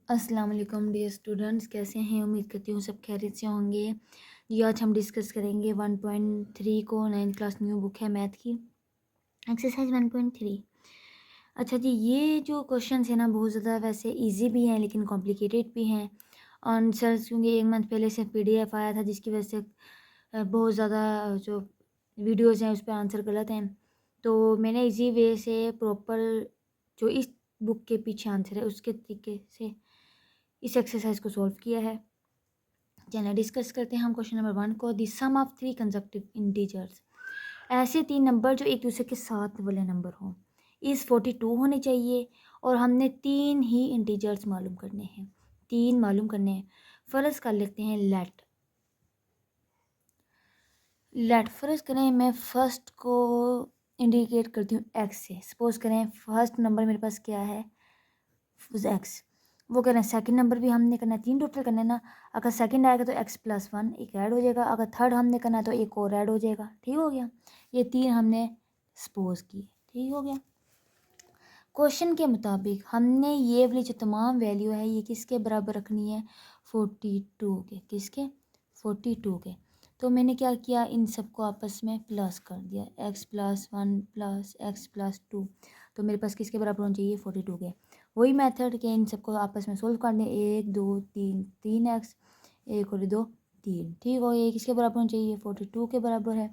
अस्सलाम वालेकुम dear students, कैसे हैं? उम्मीद करती हूँ सब खैरियत से होंगे। जी, आज हम डिस्कस करेंगे 1.3 को 9th क्लास न्यू बुक है मैथ की, एक्सरसाइज 1.3। अच्छा जी, ये जो क्वेश्चंस है ना बहुत ज़्यादा वैसे इजी भी हैं लेकिन कॉम्प्लिकेटेड भी हैं। आंसर्स क्योंकि एक मंथ पहले से पीडीएफ आया था जिसकी वजह से बहुत ज़्यादा जो वीडियोज़ हैं उस पर आंसर गलत हैं। तो मैंने इजी वे से प्रॉपर जो इस बुक के पीछे आंसर है उसके तरीके से इस एक्सरसाइज को सॉल्व किया है। चलिए डिस्कस करते हैं हम क्वेश्चन नंबर 1 को। The sum of 3 consecutive integers, ऐसे 3 नंबर जो एक दूसरे के साथ वाले नंबर हों, इस 42 होने चाहिए और हमने 3 ही इंटीजर्स मालूम करने हैं। 3 मालूम करने हैं। फ़र्ज़ कर लेते हैं लेट फ़र्ज़ करें मैं फर्स्ट को इंडिकेट करती हूँ एक्स से। सपोज़ करें फर्स्ट नंबर मेरे पास क्या है, एक्स। वो कह रहे हैं सेकंड नंबर भी हमने करना है, 3 टोटल करना है ना। अगर सेकंड आएगा तो x+1 एक ऐड हो जाएगा, अगर थर्ड हमने करना है तो एक और ऐड हो जाएगा। ठीक हो गया, ये 3 हमने सपोज की। ठीक हो गया। क्वेश्चन के मुताबिक हमने ये वाली जो तमाम वैल्यू है ये किसके बराबर रखनी है, 42 के। किसके? 42 के। तो मैंने क्या किया, इन सबको आपस में प्लस कर दिया, x+1 प्लस x+2। तो मेरे पास किसके बराबर होना चाहिए, 42 के। वही मेथड के इन सबको आपस में सोल्व कर दें, 1 2 3 3x, एक और 2 3। ठीक हो, ये किसके बराबर होना चाहिए, 42 के बराबर है।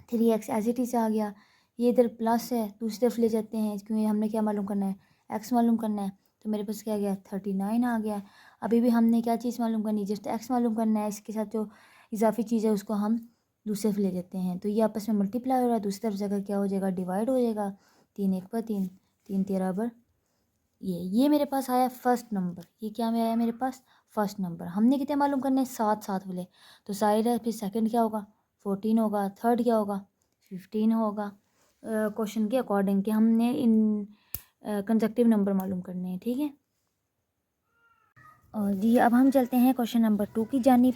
3x एज इट इज़ आ गया। ये इधर प्लस है, दूसरी तरफ ले जाते हैं क्योंकि हमने क्या मालूम करना है, x मालूम करना है। तो मेरे पास क्या गया, 39 आ गया। अभी भी हमने क्या चीज़ मालूम करनी है, जस्ट x मालूम करना है। इसके साथ जो इजाफी चीज़ है उसको हम दूसरे तरफ ले जाते हैं। तो ये आपस में मल्टीप्लाई हो रहा है, दूसरी तरफ जगह क्या हो जाएगा, डिवाइड हो जाएगा। 3 1 पर 3, 3 13 पर ये मेरे पास आया फर्स्ट नंबर। ये क्या में आया मेरे पास, फर्स्ट नंबर। हमने कितने मालूम करने हैं, 7 7 वाले। तो साइड है, फिर सेकंड क्या होगा, 14 होगा, थर्ड क्या होगा, 15 होगा। क्वेश्चन के अकॉर्डिंग कि हमने इन कंसेक्टिव नंबर मालूम करने हैं। ठीक है। और जी अब हम चलते हैं क्वेश्चन नंबर 2 की जानिब।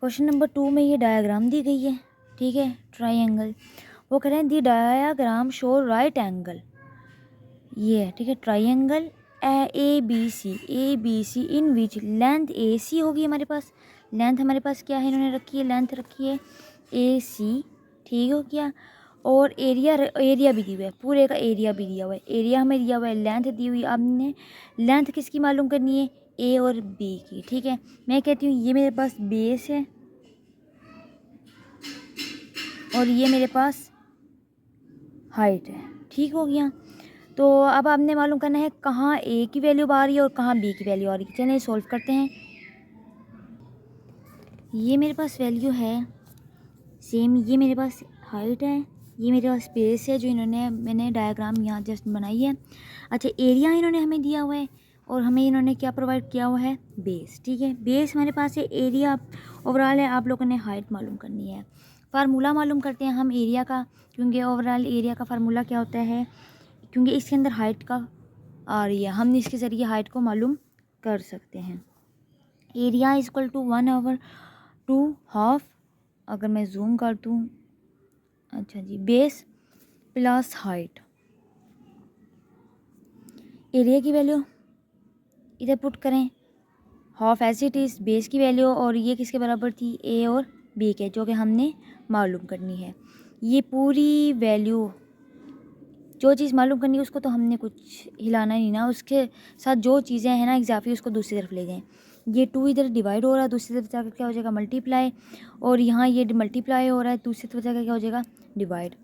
क्वेश्चन नंबर 2 में ये डायग्राम दी गई है। ठीक है, ट्राइंगल। वो कह रहे हैं the diagram show right angle, ये है। ठीक है, triangle A B C in which length A C होगी हमारे पास। लेंथ हमारे पास क्या है, इन्होंने रखी है, लेंथ रखी है ए सी। ठीक हो गया। और एरिया भी दिया हुआ है, पूरे का एरिया भी दिया हुआ है। एरिया हमें दिया हुआ है, लेंथ दी हुई। अब हमने लेंथ किसकी मालूम करनी है, ए और बी की। ठीक है, मैं कहती हूँ ये मेरे पास बेस है और ये मेरे पास हाइट है। ठीक हो गया। तो अब आपने मालूम करना है कहाँ ए की वैल्यू आ रही है और कहाँ बी की वैल्यू आ रही है। चलिए सॉल्व करते हैं। ये मेरे पास वैल्यू है सेम, ये मेरे पास हाइट है, ये मेरे पास स्पेस है जो इन्होंने, मैंने डायग्राम यहाँ जस्ट बनाई है। अच्छा, एरिया इन्होंने हमें दिया हुआ है और हमें इन्होंने क्या प्रोवाइड किया हुआ है, बेस। ठीक है, बेस हमारे पास है, एरिया ओवरऑल है। आप लोगों ने हाइट मालूम करनी है। फार्मूला मालूम करते हैं हम एरिया का, क्योंकि ओवरऑल एरिया का फार्मूला क्या होता है, क्योंकि इसके अंदर हाइट का आ रही है, हम इसके ज़रिए हाइट को मालूम कर सकते हैं। एरिया इज इक्वल टू 1/2 अगर मैं जूम कर दूँ, अच्छा जी, बेस प्लस हाइट। एरिया की वैल्यू इधर पुट करें, half as it is base की वैल्यू, और ये किसके बराबर थी, ए और बी के, जो कि हमने मालूम करनी है। ये पूरी वैल्यू जो चीज़ मालूम करनी है उसको तो हमने कुछ हिलाना नहीं ना, उसके साथ जो चीज़ें हैं ना इजाफी उसको दूसरी तरफ ले जाएं। ये 2 इधर डिवाइड हो रहा है, दूसरी तरफ जाकर क्या हो जाएगा, मल्टीप्लाई। और यहाँ ये मल्टीप्लाई हो रहा है, दूसरी तरफ जाकर क्या हो जाएगा, डिवाइड।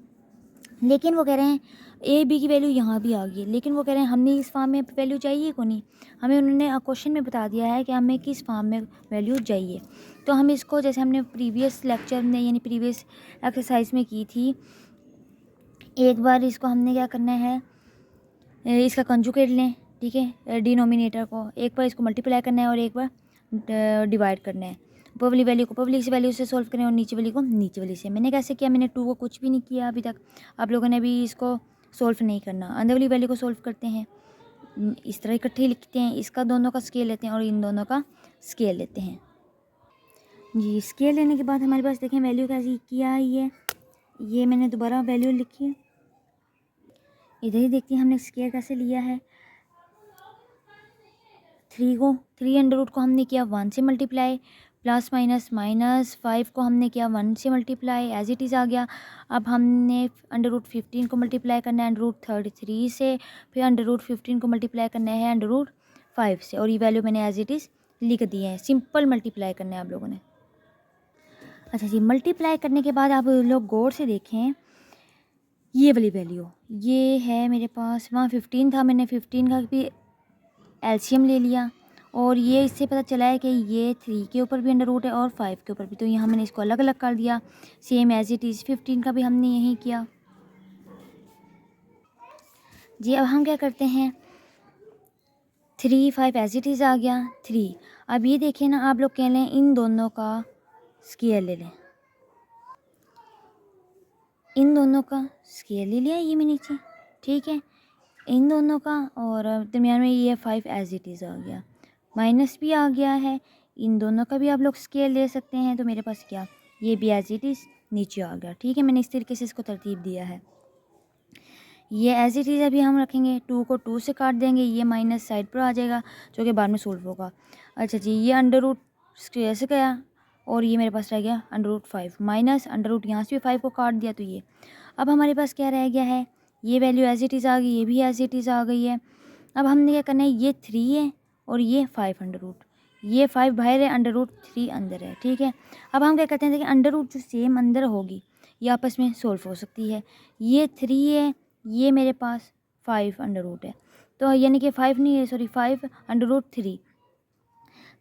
लेकिन वो कह रहे हैं ए बी की वैल्यू यहाँ भी आ गई है, लेकिन वो कह रहे हैं हमने इस फॉर्म में वैल्यू चाहिए को नहीं। हमें उन्होंने क्वेश्चन में बता दिया है कि हमें किस फॉर्म में वैल्यू चाहिए। तो हम इसको, जैसे हमने प्रीवियस लेक्चर में यानी प्रीवियस एक्सरसाइज में की थी, एक बार इसको हमने क्या करना है, इसका कंजुगेट लें। ठीक है, डिनोमिनेटर को एक बार इसको मल्टीप्लाई करना है और एक बार डिवाइड करना है। ऊपर वाली वैल्यू को ऊपर वाली वैल्यू से सॉल्व करें और नीचे वाली को नीचे वाली से। मैंने कैसे किया, मैंने 2 को कुछ भी नहीं किया अभी तक। आप लोगों ने भी इसको सॉल्व नहीं करना, अंदर वाली वैल्यू को सॉल्व करते हैं। इस तरह इकट्ठे लिखते हैं, इसका दोनों का स्केल लेते हैं और इन दोनों का स्केल लेते हैं। जी, स्केल लेने के बाद हमारे पास देखें वैल्यू कैसी क्या आई है। ये मैंने दोबारा वैल्यू लिखी है, इधर ही देखते हैं हमने स्केल कैसे लिया है। थ्री अंडर रूट को हमने किया 1 से मल्टीप्लाई, प्लस माइनस माइनस 5 को हमने किया 1 से मल्टीप्लाई, एज इट इज़ आ गया। अब हमने अंडर रूट 15 को मल्टीप्लाई करना है अंडर रूट 33 से, फिर अंडर रूट 15 को मल्टीप्लाई करना है अंडर रूट 5 से, और ये वैल्यू मैंने एज इट इज़ लिख दी है। सिंपल मल्टीप्लाई करना है आप लोगों ने। अच्छा जी, मल्टीप्लाई करने के बाद आप लोग गौर से देखें, ये वाली वैल्यू ये है मेरे पास, वहाँ 15 था, मैंने 15 का भी एलसीएम ले लिया, और ये इससे पता चला है कि ये 3 के ऊपर भी अंडर रूट है और 5 के ऊपर भी, तो यहाँ मैंने इसको अलग अलग कर दिया। सेम एज इट इज़ 15 का भी हमने यही किया जी। अब हम क्या करते हैं, 3 5 एज इट इज़ आ गया 3। अब ये देखें ना, आप लोग कह लें इन दोनों का स्क्वायर ले लें, इन दोनों का स्क्वायर ले लिया ये मैं नीचे, ठीक है, इन दोनों का, और दरमियान में ये 5 एज इट इज़ आ गया, माइनस भी आ गया है, इन दोनों का भी आप लोग स्केयर ले सकते हैं। तो मेरे पास क्या, ये भी एज इट इज़ नीचे आ गया, ठीक है। मैंने इस तरीके से इसको तरतीब दिया है। ये एज इट इज़ अभी हम रखेंगे, 2 को 2 से काट देंगे, ये माइनस साइड पर आ जाएगा जो कि बाद में सोल्व होगा। अच्छा जी, ये अंडर रूट स्क्वायर से गया, और ये मेरे पास रह गया under root 5 minus under root, यहाँ से भी 5 को काट दिया, तो ये अब हमारे पास क्या रह गया है, ये वैल्यू एज इट इज़ आ गई, ये भी एज इट इज़ आ गई है। अब हमने क्या करना है, ये 3 है और ये 5 अंडर रूट, ये 5 बाहर है, अंडर रूट 3 अंदर है, ठीक है। अब हम क्या करते हैं, देखिए अंडर रूट जो सेम अंदर होगी ये आपस में सोल्व हो सकती है। ये 3 है, ये मेरे पास 5 अंडर रूट है, तो यानी कि 5 नहीं है, सॉरी 5 अंडर रूट 3।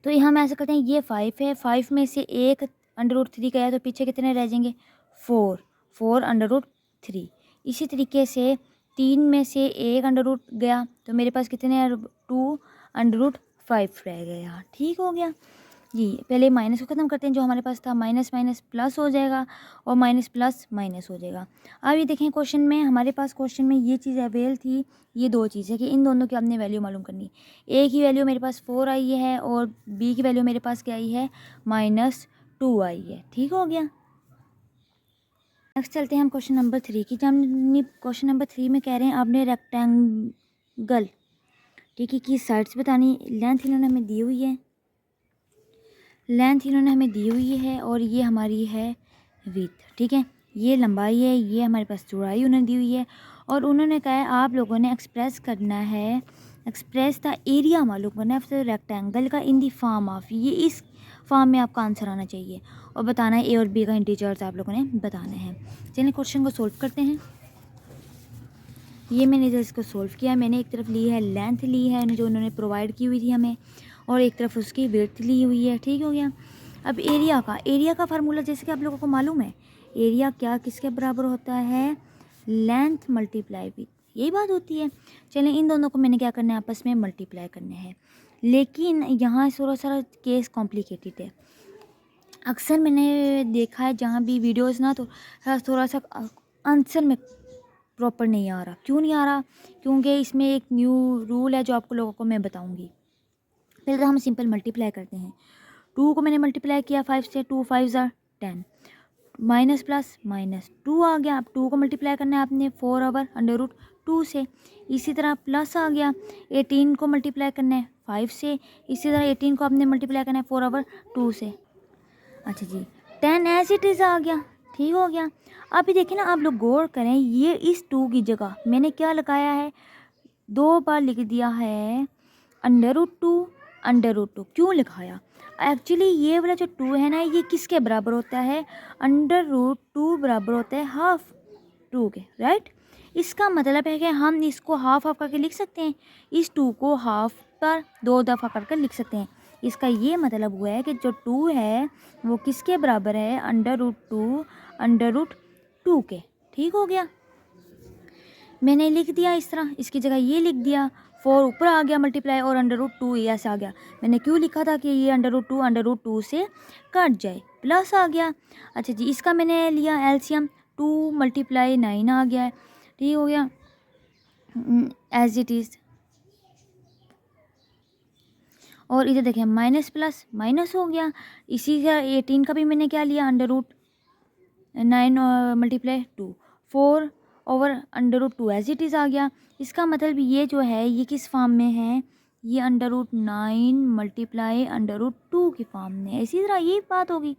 तो हम ऐसा करते हैं, ये 5 है, 5 में से एक अंडर रूट 3 गया, तो पीछे कितने रह जाएंगे, 4 अंडर रूट 3। इसी तरीके से 3 में से एक अंडर रूट गया, तो मेरे पास कितने 2 अंडर रूट 5 रह गया, ठीक हो गया जी। पहले माइनस को ख़त्म करते हैं, जो हमारे पास था माइनस माइनस प्लस हो जाएगा, और माइनस प्लस माइनस हो जाएगा। अब ये देखें क्वेश्चन में, हमारे पास क्वेश्चन में ये चीज़ अवेल थी, ये दो चीज़ें कि इन दोनों की आपने वैल्यू मालूम करनी। ए की वैल्यू मेरे पास 4 आई है, और बी की वैल्यू मेरे पास क्या आई है, -2 आई है, ठीक हो गया। नेक्स्ट चलते हैं हम क्वेश्चन नंबर 3 की जानिब। क्वेश्चन नंबर 3 में कह रहे हैं आपने रेक्टेंगल, ठीक है, की साइड्स बतानी, लेंथ इन्होंने हमें दी हुई है, लेंथ इन्होंने हमें दी हुई है, और ये हमारी है विड्थ, ठीक है, ये लंबाई है, ये हमारे पास चौड़ाई उन्होंने दी हुई है, और उन्होंने कहा है आप लोगों ने एक्सप्रेस करना है, एक्सप्रेस द एरिया मालूम करना है रेक्टेंगल का इन दी फॉर्म ऑफ, ये इस फॉर्म में आपका आंसर आना चाहिए, और बताना है ए और बी का इंटीजर्स आप लोगों ने बताने हैं। चलिए क्वेश्चन को सोल्व करते हैं। ये मैंने जो इसको सोल्व किया, मैंने एक तरफ ली है लेंथ ली है जो उन्होंने प्रोवाइड की हुई थी हमें, और एक तरफ उसकी विड्थ ली हुई है, ठीक हो गया। अब एरिया का फार्मूला जैसे कि आप लोगों को मालूम है, एरिया क्या किसके बराबर होता है, लेंथ मल्टीप्लाई विड्थ, यही बात होती है। चलें इन दोनों को मैंने क्या करना है, आपस में मल्टीप्लाई करने हैं, लेकिन यहाँ थोड़ा सा केस कॉम्प्लिकेटेड है। अक्सर मैंने देखा है जहाँ भी वीडियोज़ ना, तो थोड़ा सा आंसर में प्रॉपर नहीं आ रहा। क्यों नहीं आ रहा, क्योंकि इसमें एक न्यू रूल है जो आपको लोगों को मैं बताऊंगी। पहले तो हम सिंपल मल्टीप्लाई करते हैं, 2 को मैंने मल्टीप्लाई किया 5 से, 2 5 ज़ा 10, माइनस प्लस माइनस 2 आ गया। अब 2 को मल्टीप्लाई करना है आपने 4 ओवर अंडर रूट 2 से, इसी तरह प्लस आ गया। 18 को मल्टीप्लाई करना है 5 से, इसी तरह 18 को आपने मल्टीप्लाई करना है 4 ओवर 2 से। अच्छा जी, 10 एज इट इज़ आ गया, ठीक हो गया। अभी देखिए ना, आप लोग गौर करें, ये इस 2 की जगह मैंने क्या लगाया है, 2 बार लिख दिया है अंडर रूट 2। क्यों लिखाया, एक्चुअली ये वाला जो 2 है ना, ये किसके बराबर होता है, अंडर रूट 2 बराबर होता है हाफ 2 के, राइट। इसका मतलब है कि हम इसको हाफ हाफ करके लिख सकते हैं, इस 2 को हाफ पर 2 दफ़ा करके लिख सकते हैं। इसका ये मतलब हुआ है कि जो 2 है वो किसके बराबर है, अंडर रूट 2 के, ठीक हो गया। मैंने लिख दिया इस तरह, इसकी जगह ये लिख दिया, 4 ऊपर आ गया मल्टीप्लाई, और अंडर रूट 2 ऐसे आ गया। मैंने क्यों लिखा था कि ये अंडर रूट 2 से कट जाए, प्लस आ गया। अच्छा जी, इसका मैंने लिया एलसीएम, 2 × 9 आ गया है, ठीक हो गया एज इट इज़। और इधर देखें माइनस प्लस माइनस हो गया, इसी का 18 का भी मैंने क्या लिया, under root 9 × 2, 4 over under root 2 as it is आ गया। इसका मतलब ये जो है ये किस फॉर्म में है, ये √9 मल्टीप्लाई √2 की फॉर्म में है। इसी तरह ये बात होगी,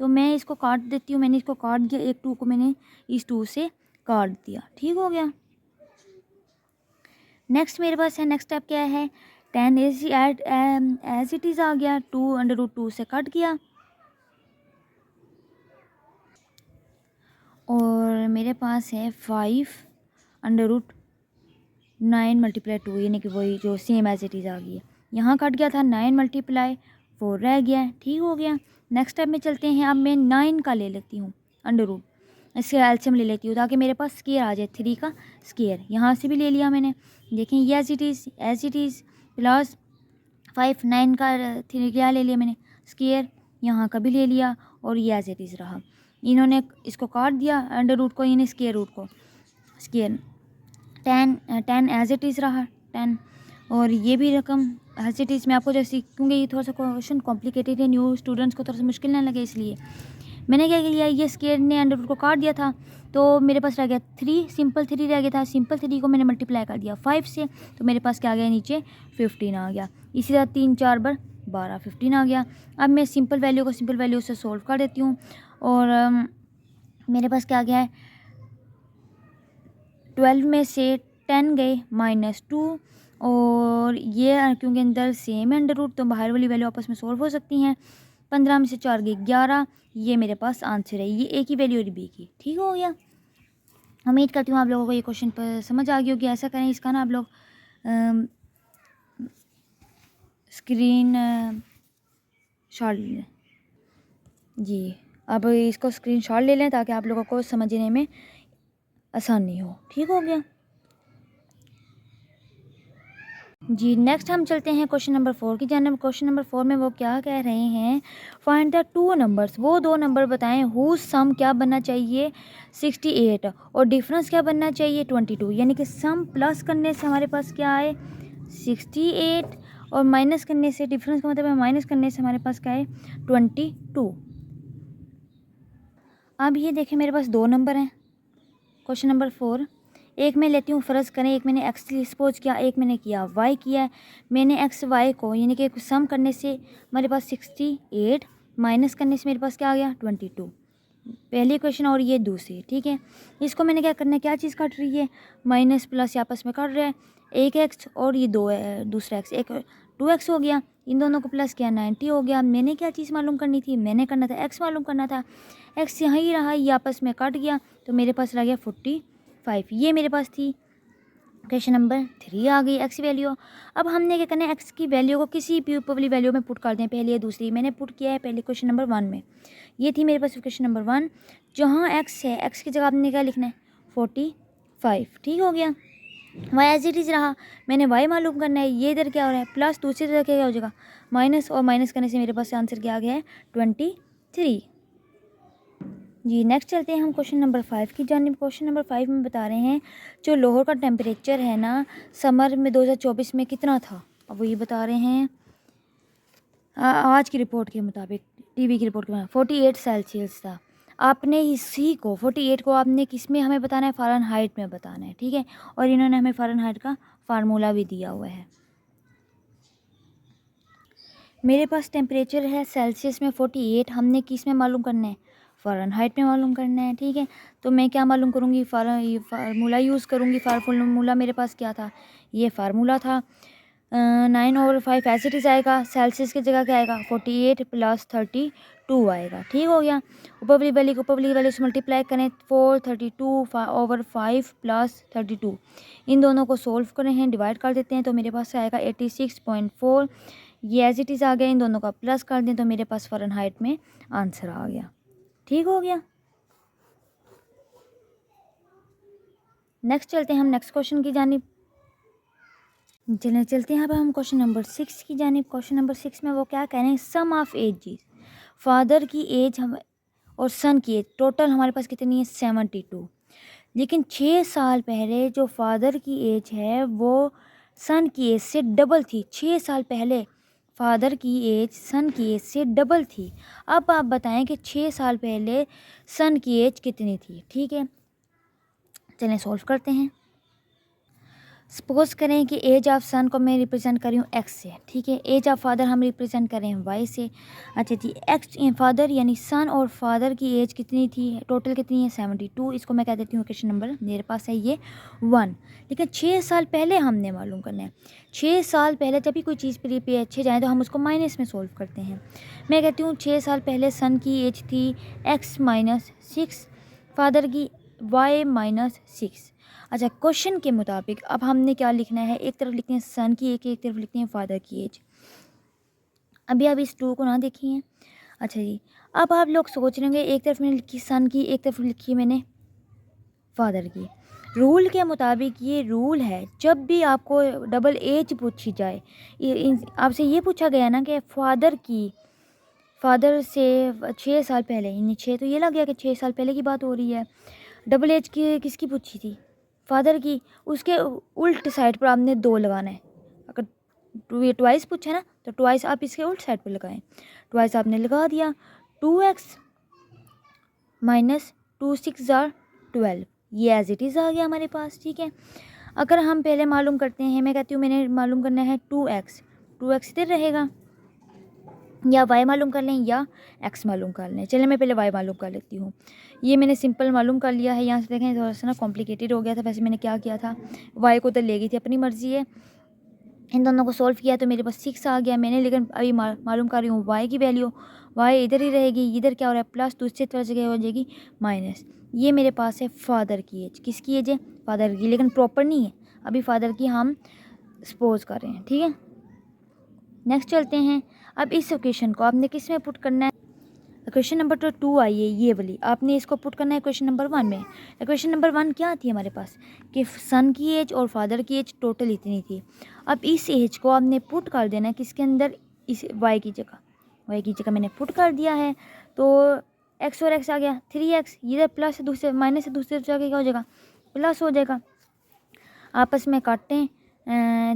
तो मैं इसको काट देती हूँ। मैंने इसको काट दिया, एक 2 को मैंने इस 2 से काट दिया, ठीक हो गया। नेक्स्ट मेरे पास है, नेक्स्ट स्टेप क्या है, 10 एज इट इज़ आ गया, 2 √2 से कट गया, और मेरे पास है 5 √9 मल्टीप्लाई 2, यानी कि वही जो सेम एज इट इज़ आ गई है। यहाँ कट गया था, 9 मल्टीप्लाई 4 रह गया है, ठीक हो गया। नेक्स्ट स्टेप में चलते हैं। अब मैं 9 का ले लेती हूँ √ इसके एलसीएम ले लेती हूँ ताकि मेरे पास स्केयर आ जाए, 3 का स्केयर। यहाँ से भी ले लिया मैंने, देखें ये एज इट इज़ प्लस 5, 9 का 3 क्या ले लिया मैंने, स्केयर। यहाँ का भी ले लिया और ये एज इट इज़ रहा। इन्होंने इसको काट दिया, √ को, यानी स्केयर रूट को, स्केयर 10 एज इट इज़ रहा 10, और ये भी रकम एज इट इज़। मैं आपको जैसे, क्योंकि ये थोड़ा सा क्वेश्चन कॉम्प्लिकेटेड है, न्यू स्टूडेंट्स को थोड़ा सा मुश्किल ना लगे, इसलिए मैंने क्या किया, ये स्केयर ने √ को काट दिया था, तो मेरे पास रह गया 3, सिंपल 3 रह गया था। सिंपल 3 को मैंने मल्टीप्लाई कर दिया 5 से, तो मेरे पास क्या आ गया, नीचे 15 आ गया। इसी तरह 3 4 बार 12, 15 आ गया। अब मैं सिंपल वैल्यू को सिंपल वैल्यू से सोल्व कर देती हूँ, और मेरे पास क्या आ गया है, 12 में से 10 गए -2, और ये क्योंकि अंदर सेम है √ तो बाहर वाली वैल्यू आपस में सोल्व हो सकती हैं। 15 में से 4 गए 11, ये मेरे पास आंसर है, ये ए की वैल्यू और बी की, ठीक हो गया। उम्मीद करती हूँ आप लोगों को ये क्वेश्चन पर समझ आ गई होगी। ऐसा करें, इसका ना आप लोग स्क्रीन शॉट ले लें जी। अब इसको स्क्रीन शॉट ले लें ताकि आप लोगों को समझने में आसानी हो, ठीक हो गया जी। नेक्स्ट हम चलते हैं क्वेश्चन नंबर 4 की जानिब। क्वेश्चन नंबर 4 में वो क्या कह रहे हैं, फाइंड द 2 नंबर्स, वो 2 नंबर बताएं हुज सम क्या बनना चाहिए 68 और डिफरेंस क्या बनना चाहिए 22। यानी कि सम प्लस करने से हमारे पास क्या आए 68, और माइनस करने से, डिफरेंस का मतलब है माइनस करने से हमारे पास क्या है 22। अब ये देखें, मेरे पास 2 नंबर हैं। क्वेश्चन नंबर 4, एक मैं लेती हूँ, फ़र्ज़ करें एक मैंने एक्स सपोज किया, एक मैंने किया वाई किया है। मैंने एक्स वाई को यानी कि सम करने से मेरे पास 68, माइनस करने से मेरे पास क्या आ गया 22। पहली क्वेश्चन और ये दूसरी, ठीक है। इसको मैंने क्या करना है, क्या चीज़ कट रही है, माइनस प्लस आपस में कट रहा है, एक एक्स और ये दूसरा एक्स, एक 2x हो गया, इन दोनों को प्लस किया 90 हो गया। मैंने क्या चीज़ मालूम करनी थी, मैंने करना था एक्स मालूम करना था। एक्स यहाँ ही रहा, ये आपस में कट गया, तो मेरे पास रह गया 45। ये मेरे पास थी क्वेश्चन नंबर 3 आ गई एक्स वैल्यू। अब हमने क्या करना है, एक्स की वैल्यू को किसी भी वाली वैल्यू में पुट कर दें, पहले या दूसरी। मैंने पुट किया है पहले क्वेश्चन नंबर 1 में, ये थी मेरे पास क्वेश्चन नंबर 1। जहाँ एक्स है, एक्स की जगह आपने क्या लिखना है 45, ठीक हो गया। वाई एज इट इज़ रहा, मैंने वाई मालूम करना है, ये इधर क्या हो रहा है प्लस, दूसरी तरह क्या हो जाएगा माइनस, और माइनस करने से मेरे पास आंसर क्या आ गया है 23 जी। नेक्स्ट चलते हैं हम क्वेश्चन नंबर 5 की जानिब। क्वेश्चन नंबर 5 में बता रहे हैं जो लाहौर का टेम्परेचर है ना समर में 2024 में कितना था। अब वो ये बता रहे हैं आज की रिपोर्ट के मुताबिक, टीवी की रिपोर्ट के मुताबिक 48 सेल्सियस था। आपने इसी को 48 को आपने किस में हमें बताना है, फ़ारेनहाइट में बताना है, ठीक है। और इन्होंने हमें फ़ारेनहाइट का फार्मूला भी दिया हुआ है। मेरे पास टेम्परेचर है सेल्सियस में 48, हमने किस में मालूम करना है फ़ारेनहाइट में मालूम करना है, ठीक है। तो मैं क्या मालूम करूँगी, फार्मूला यूज़ करूँगी। फार्मूला मेरे पास क्या था, ये फार्मूला था 9/5 एज इट इज़ आएगा, सेल्सियस की जगह क्या आएगा 48 + 32 आएगा, ठीक हो गया। ऊपर वाली वैल्यू से मल्टीप्लाई करें 432/5 + 32, इन दोनों को सोल्व करें हैं, डिवाइड कर देते हैं, तो मेरे पास आएगा 86.4। ये एज इट इज़ आ गया, इन दोनों का प्लस कर दें तो मेरे पास फ़ारेनहाइट में आंसर आ गया, ठीक हो गया। नेक्स्ट चलते हैं हम नेक्स्ट क्वेश्चन की जानिब। चलते हैं अब हम क्वेश्चन नंबर 6 की जानिब। क्वेश्चन नंबर 6 में वो क्या कह रहे हैं, सम ऑफ एज, फादर की एज हम और सन की एज टोटल हमारे पास कितनी है 72। लेकिन 6 साल पहले जो फादर की एज है वो सन की एज से डबल थी। 6 साल पहले फादर की एज सन की एज से डबल थी। अब आप बताएं कि 6 साल पहले सन की एज कितनी थी, ठीक है। चलें सॉल्व करते हैं। सपोज करें कि एज ऑफ सन को मैं रिप्रेजेंट कर रही हूँ एक्स से, ठीक है। एज ऑफ फादर हम रिप्रेजेंट कर रहे हैं वाई से। अच्छा जी, एक्स फादर यानी सन और फादर की एज कितनी थी, टोटल कितनी है 72। इसको मैं कह देती हूँ क्वेश्चन नंबर मेरे पास है ये 1। लेकिन 6 साल पहले हमने मालूम करना है। 6 साल पहले जब भी कोई चीज़ पे अच्छे जाए तो हम उसको माइनस में सोल्व करते हैं। मैं कहती हूँ 6 साल पहले सन की एज थी एक्स माइनस 6, फादर की वाई माइनस 6। अच्छा, क्वेश्चन के मुताबिक अब हमने क्या लिखना है, एक तरफ लिखते हैं सन की एक तरफ लिखते हैं फादर की एज। अभी आप इस 2 को ना देखिए। अच्छा जी, अब आप लोग सोच रहे होंगे एक तरफ मैंने लिखी सन की, एक तरफ लिखी मैंने फादर की। रूल के मुताबिक ये रूल है, जब भी आपको डबल एज पूछी जाए, आपसे ये पूछा गया ना कि फादर से 6 साल पहले, यानी 6 तो ये लग गया कि 6 साल पहले की बात हो रही है। डबल एज की किसकी पूछी थी, फादर की। उसके उल्ट साइड पर आपने 2 लगाना है। अगर ये ट्वाइस पूछा है ना तो ट्वाइस आप इसके उल्ट साइड पर लगाएं। ट्वाइस आपने लगा दिया, 2x माइनस 2 6 12, ये एज इट इज़ आ गया हमारे पास, ठीक है। अगर हम पहले मालूम करते हैं, मैं कहती हूँ मैंने मालूम करना है 2x इधर रहेगा, या y मालूम कर लें या x मालूम कर लें। चलिए मैं पहले y मालूम कर लेती हूँ। ये मैंने सिंपल मालूम कर लिया है। यहाँ से देखें थोड़ा सा ना कॉम्प्लिकेटेड हो गया था। वैसे मैंने क्या किया था, y को तो ले गई थी, अपनी मर्जी है। इन दोनों को सॉल्व किया तो मेरे पास 6 आ गया मैंने, लेकिन अभी मालूम कर रही हूँ y की वैल्यू। y इधर ही रहेगी, इधर क्या हो रहा है प्लस, दूसरी तरफ जगह हो जाएगी माइनस। ये मेरे पास है फादर की एज। किसकी एज है, फादर की, लेकिन प्रॉपर नहीं है, अभी फादर की हम सपोज कर रहे हैं, ठीक है। नेक्स्ट चलते हैं। अब इस इक्वेशन को आपने किस में पुट करना है, क्वेश्चन नंबर 2 आई है ये वाली, आपने इसको पुट करना है क्वेश्चन नंबर 1 में। क्वेश्चन नंबर 1 क्या आती है हमारे पास कि सन की एज और फादर की एज टोटल इतनी थी। अब इस एज को आपने पुट कर देना है किसके अंदर, इस वाई की जगह मैंने पुट कर दिया है। तो एक्स और एक्स आ गया 3x, इधर प्लस दूसरे माइनस से दूसरे जगह क्या हो जाएगा, प्लस हो जाएगा। आपस में काटते हैं,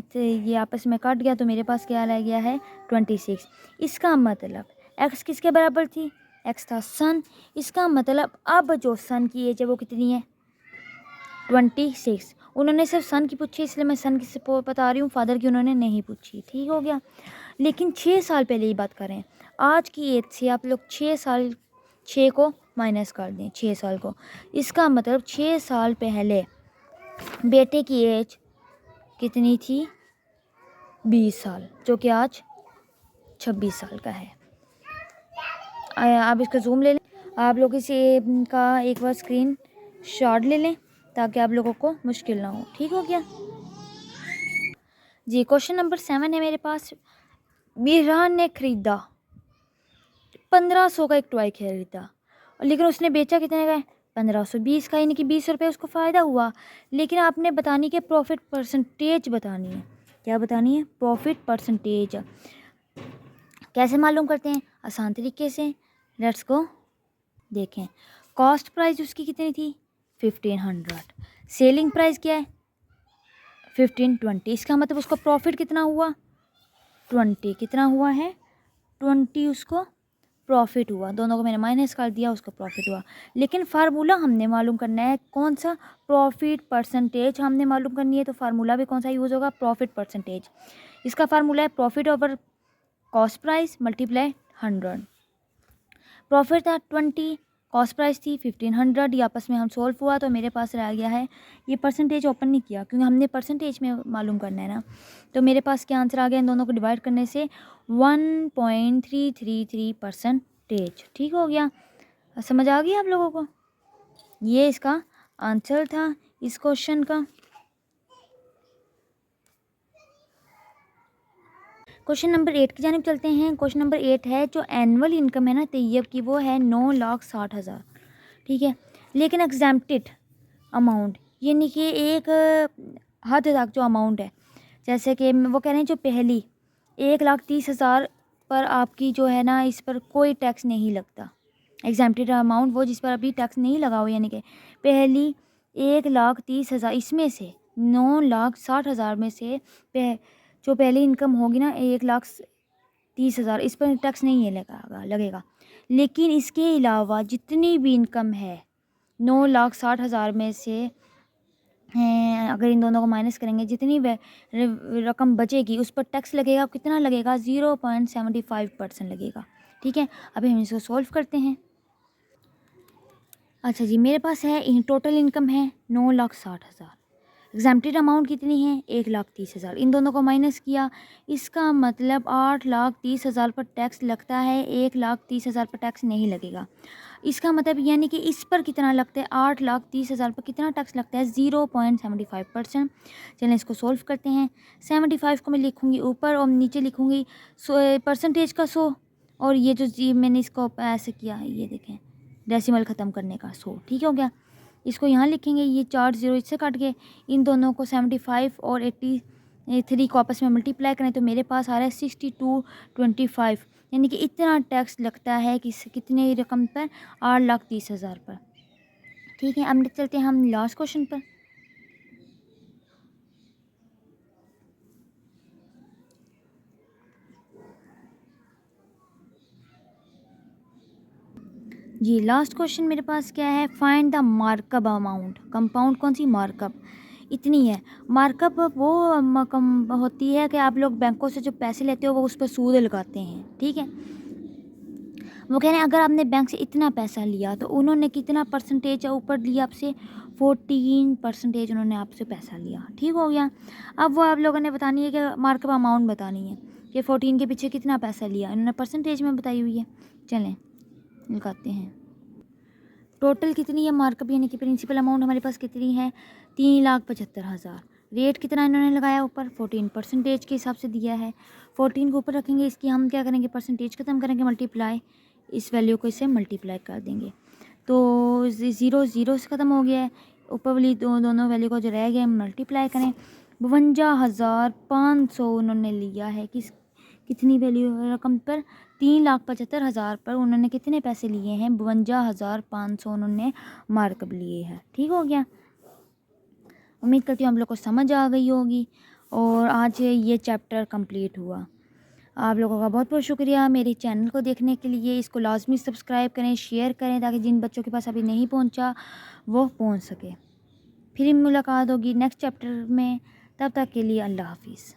तो ये आपस में काट गया तो मेरे पास क्या रह गया है 26। इसका मतलब x किसके बराबर थी, x था सन। इसका मतलब अब जो सन की एज है वो कितनी है 26। उन्होंने सिर्फ सन की पूछी इसलिए मैं सन की बता रही हूँ, फादर की उन्होंने नहीं पूछी, ठीक हो गया। लेकिन 6 साल पहले ही बात करें, आज की एज से आप लोग 6 को माइनस कर दें 6 साल को। इसका मतलब 6 साल पहले बेटे की एज कितनी थी 20 साल, जो कि आज 26 साल का है। आप इसका जूम ले लें, आप लोग इसे का एक बार स्क्रीन शॉट ले लें ताकि आप लोगों को मुश्किल ना हो, ठीक हो गया जी। क्वेश्चन नंबर 7 है मेरे पास। मीरान ने खरीदा 1500 का एक टॉय खरीदा, लेकिन उसने बेचा कितने का है 1520 का, यानी कि 20 रुपये उसको फ़ायदा हुआ। लेकिन आपने बतानी कि प्रॉफिट परसेंटेज बतानी है। क्या बतानी है, प्रॉफिट परसेंटेज। कैसे मालूम करते हैं, आसान तरीके से, लेट्स गो देखें। कॉस्ट प्राइस उसकी कितनी थी 1500, सेलिंग प्राइस क्या है 1520। इसका मतलब उसका प्रॉफिट कितना हुआ 20, कितना हुआ है 20 उसको प्रॉफिट हुआ। दोनों को मैंने माइनस कर दिया, उसका प्रॉफिट हुआ। लेकिन फार्मूला हमने मालूम करना है कौन सा, प्रॉफिट परसेंटेज हमने मालूम करनी है। तो फार्मूला भी कौन सा यूज़ होगा, प्रॉफिट परसेंटेज। इसका फार्मूला है profit over cost price multiply 100। Profit था 20, कॉस्ट प्राइस थी 1500, ये आपस में हम सॉल्व हुआ तो मेरे पास रह गया है, ये परसेंटेज ओपन नहीं किया क्योंकि हमने परसेंटेज में मालूम करना है ना। तो मेरे पास क्या आंसर आ गया, इन दोनों को डिवाइड करने से 1.333%, ठीक हो गया। समझ आ गई आप लोगों को, ये इसका आंसर था इस क्वेश्चन का। क्वेश्चन नंबर 8 की जानिब चलते हैं। क्वेश्चन नंबर 8 है, जो एनुअल इनकम है ना तैयब की, वो है 9,60,000, ठीक है। लेकिन एग्जैम्प्टेड अमाउंट यानी कि एक हद तक जो अमाउंट है, जैसे कि वो कह रहे हैं जो पहली 1,30,000 पर आपकी जो है ना, इस पर कोई टैक्स नहीं लगता। एग्जैम्प्टेड अमाउंट वो जिस पर अभी टैक्स नहीं लगा हो, यानी कि पहली 1,30,000 इसमें से 9,60,000 में से जो पहली इनकम होगी ना 1,30,000, इस पर टैक्स नहीं है लगेगा। लेकिन इसके अलावा जितनी भी इनकम है 9,60,000 में से हैं, अगर इन दोनों को माइनस करेंगे जितनी रकम बचेगी उस पर टैक्स लगेगा, कितना लगेगा 0.75% लगेगा। ठीक है, अभी हम इसको सॉल्व करते हैं। अच्छा जी, मेरे पास है टोटल इनकम है 9,60,000, एग्जाम्प्टेड अमाउंट कितनी है 1,30,000। इन दोनों को माइनस किया, इसका मतलब 8,30,000 पर टैक्स लगता है, 1,30,000 पर टैक्स नहीं लगेगा। इसका मतलब यानी कि इस पर कितना लगता है 8,30,000 पर कितना टैक्स लगता है 0.75%। चलिए इसको सॉल्व करते हैं। 75 को मैं लिखूँगी ऊपर और नीचे लिखूँगी परसेंटेज का 100, और ये जो जी मैंने इसको ऐसे किया है, ये देखें डेसिमल ख़त्म करने का 100। ठीक हो गया, इसको यहाँ लिखेंगे, ये 4 0 इससे काट के इन दोनों को 75 और 83 को आपस में मल्टीप्लाई करें तो मेरे पास आ रहा है 6225, यानी कि इतना टैक्स लगता है कि कितने रकम पर 8,30,000 पर। ठीक है, अब चलते हैं हम लास्ट क्वेश्चन पर। जी लास्ट क्वेश्चन मेरे पास क्या है, find the markup amount. Compound कौन सी, मार्कअप इतनी है। मार्कअप वो होती है कि आप लोग बैंकों से जो पैसे लेते हो वो उस पर सूद लगाते हैं। ठीक है, वो कह रहे हैं अगर आपने बैंक से इतना पैसा लिया तो उन्होंने कितना परसेंटेज ऊपर लिया आपसे, 14% उन्होंने आपसे पैसा लिया। ठीक हो गया, अब वो आप लोगों ने बतानी है कि मार्कअप अमाउंट बतानी है कि 14 के पीछे कितना पैसा लिया, इन्होंने परसेंटेज में बताई हुई है। चलें निकालते हैं, टोटल कितनी है मार्कअप यानी कि प्रिंसिपल अमाउंट हमारे पास कितनी है 3,75,000। रेट कितना इन्होंने लगाया ऊपर 14% के हिसाब से दिया है। 14 को ऊपर रखेंगे, इसकी हम क्या करेंगे परसेंटेज ख़त्म करेंगे, मल्टीप्लाई, इस वैल्यू को इससे मल्टीप्लाई कर देंगे तो 0 0 से ख़त्म हो गया है। ऊपर वाली दोनों वैल्यू को जो रह गया मल्टीप्लाई करें, 52,500 उन्होंने लिया है। कितनी वैल्यू रकम पर 3,75,000 पर उन्होंने कितने पैसे लिए हैं 52,500 उन्होंने मार्कअप लिए हैं। ठीक हो गया, उम्मीद करती हूँ आप लोग को समझ आ गई होगी और आज ये चैप्टर कंप्लीट हुआ। आप लोगों का बहुत बहुत शुक्रिया मेरे चैनल को देखने के लिए। इसको लाजमी सब्सक्राइब करें, शेयर करें ताकि जिन बच्चों के पास अभी नहीं पहुंचा वो पहुंच सके। फिर मुलाकात होगी नेक्स्ट चैप्टर में, तब तक के लिए अल्लाह हाफिज़।